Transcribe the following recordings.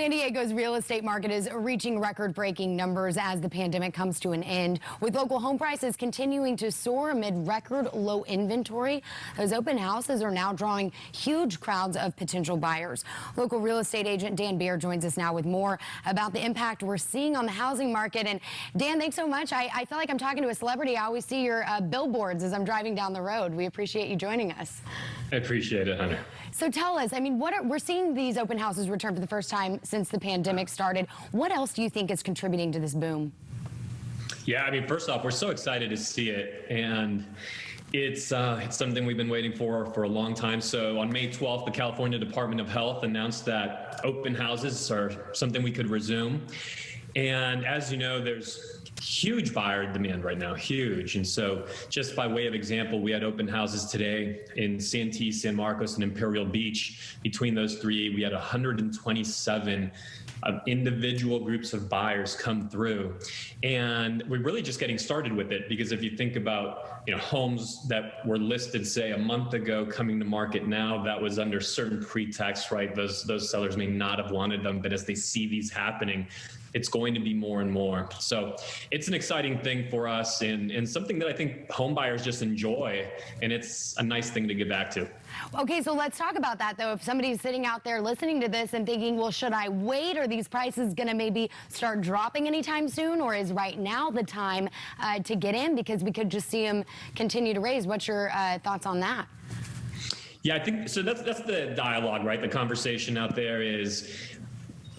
San Diego's real estate market is reaching record-breaking numbers as the pandemic comes to an end, with local home prices continuing to soar amid record low inventory. Those open houses are now drawing huge crowds of potential buyers. Local real estate agent Dan Beer joins us now with more about the impact we're seeing on the housing market. And Dan, thanks so much. I feel like I'm talking to a celebrity. I always see your billboards as I'm driving down the road. We appreciate you joining us. I appreciate it, Hunter. So tell us, I mean, we're seeing these open houses return for the first time since the pandemic started. What else do you think is contributing to this boom? Yeah, I mean, first off, we're so excited to see it, and it's something we've been waiting for a long time. So on May 12th, the California Department of Health announced that open houses are something we could resume. And as you know, there's huge buyer demand right now, huge. And so just by way of example, we had open houses today in Santee, San Marcos, and Imperial Beach. Between those three, we had 127 individual groups of buyers come through. And we're really just getting started with it, because if you think about, homes that were listed, say, a month ago coming to market now, that was under certain pretext, right? Those sellers may not have wanted them, but as they see these happening, it's going to be more and more. So it's an exciting thing for us, and something that I think home buyers just enjoy, and it's a nice thing to get back to. Okay, so let's talk about that, though. If somebody's sitting out there listening to this and thinking, well, should I wait? Are these prices going to maybe start dropping anytime soon? Or is right now the time to get in, because we could just see them continue to raise? What's your thoughts on that? Yeah, I think so. That's the dialogue, right? The conversation out there is,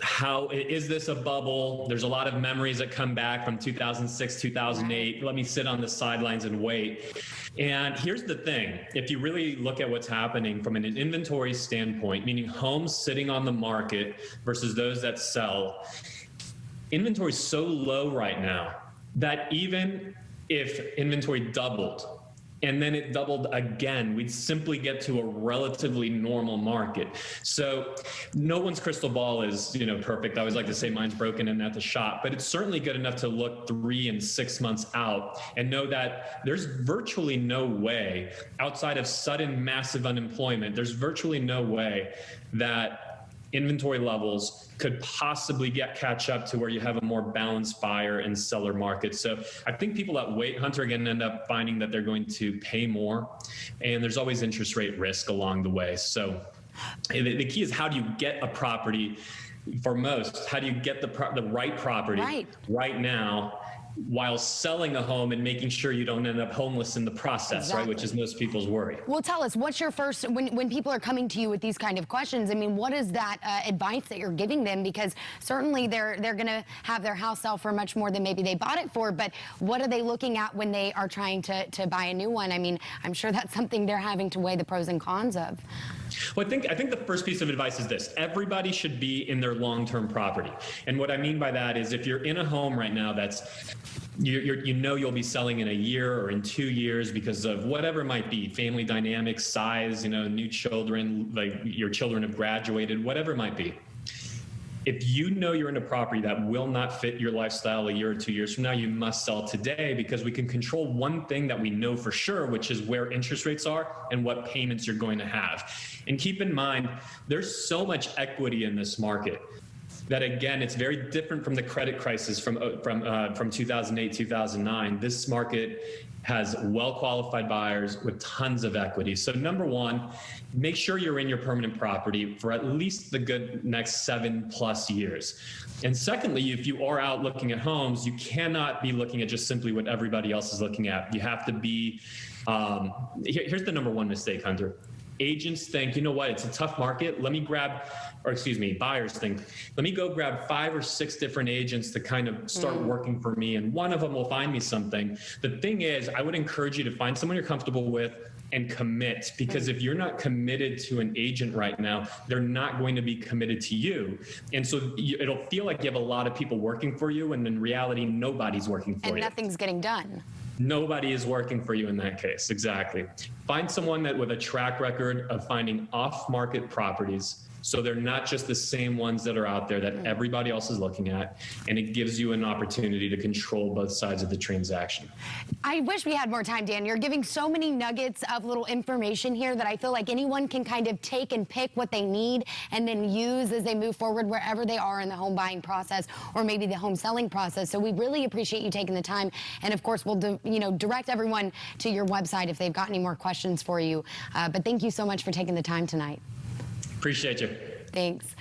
how is this a bubble? There's a lot of memories that come back from 2006, 2008. Let me sit on the sidelines and wait. And here's the thing. If you really look at what's happening from an inventory standpoint, meaning homes sitting on the market versus those that sell, inventory is so low right now that even if inventory doubled, and then it doubled again, we'd simply get to a relatively normal market. So no one's crystal ball is, perfect. I always like to say mine's broken and at the shop, but it's certainly good enough to look 3 and 6 months out and know that there's virtually no way, outside of sudden massive unemployment, there's virtually no way that inventory levels could possibly catch up to where you have a more balanced buyer and seller market. So I think people that wait, Hunter, are going to end up finding that they're going to pay more, and there's always interest rate risk along the way. So the key is, how do you get a property? For most, how do you get the right property right now, while selling a home and making sure you don't end up homeless in the process, right? Which is most people's worry. Well, tell us, what's your first, when people are coming to you with these kind of questions, I mean, what is that advice that you're giving them? Because certainly they're going to have their house sell for much more than maybe they bought it for, but what are they looking at when they are trying to buy a new one? I mean, I'm sure that's something they're having to weigh the pros and cons of. Well, I think the first piece of advice is this: everybody should be in their long-term property. And what I mean by that is, if you're in a home right now that's you'll be selling in a year or in 2 years because of whatever it might be, family dynamics, size, new children, like your children have graduated, whatever it might be. If you know you're in a property that will not fit your lifestyle a year or 2 years from now, you must sell today, because we can control one thing that we know for sure, which is where interest rates are and what payments you're going to have. And keep in mind, there's so much equity in this market that, again, it's very different from the credit crisis from 2008, 2009. This market has well-qualified buyers with tons of equity. So number one, make sure you're in your permanent property for at least the good next 7+ years. And secondly, if you are out looking at homes, you cannot be looking at just simply what everybody else is looking at. You have to be, here's the number one mistake, Hunter. Agents think, you know what, it's a tough market. Buyers think, let me go grab 5 or 6 different agents to kind of start working for me, and one of them will find me something. The thing is, I would encourage you to find someone you're comfortable with and commit, because if you're not committed to an agent right now, they're not going to be committed to you. And so it'll feel like you have a lot of people working for you, and in reality, nobody's working for you. And nothing's getting done. Nobody is working for you in that case. Exactly. Find someone that with a track record of finding off-market properties So they're not just the same ones that are out there that everybody else is looking at, and it gives you an opportunity to control both sides of the transaction. I wish we had more time, Dan. You're giving so many nuggets of little information here that I feel like anyone can kind of take and pick what they need and then use as they move forward wherever they are in the home buying process or maybe the home selling process. So we really appreciate you taking the time. And of course, we'll direct everyone to your website if they've got any more questions for you. But thank you so much for taking the time tonight. Appreciate you. Thanks.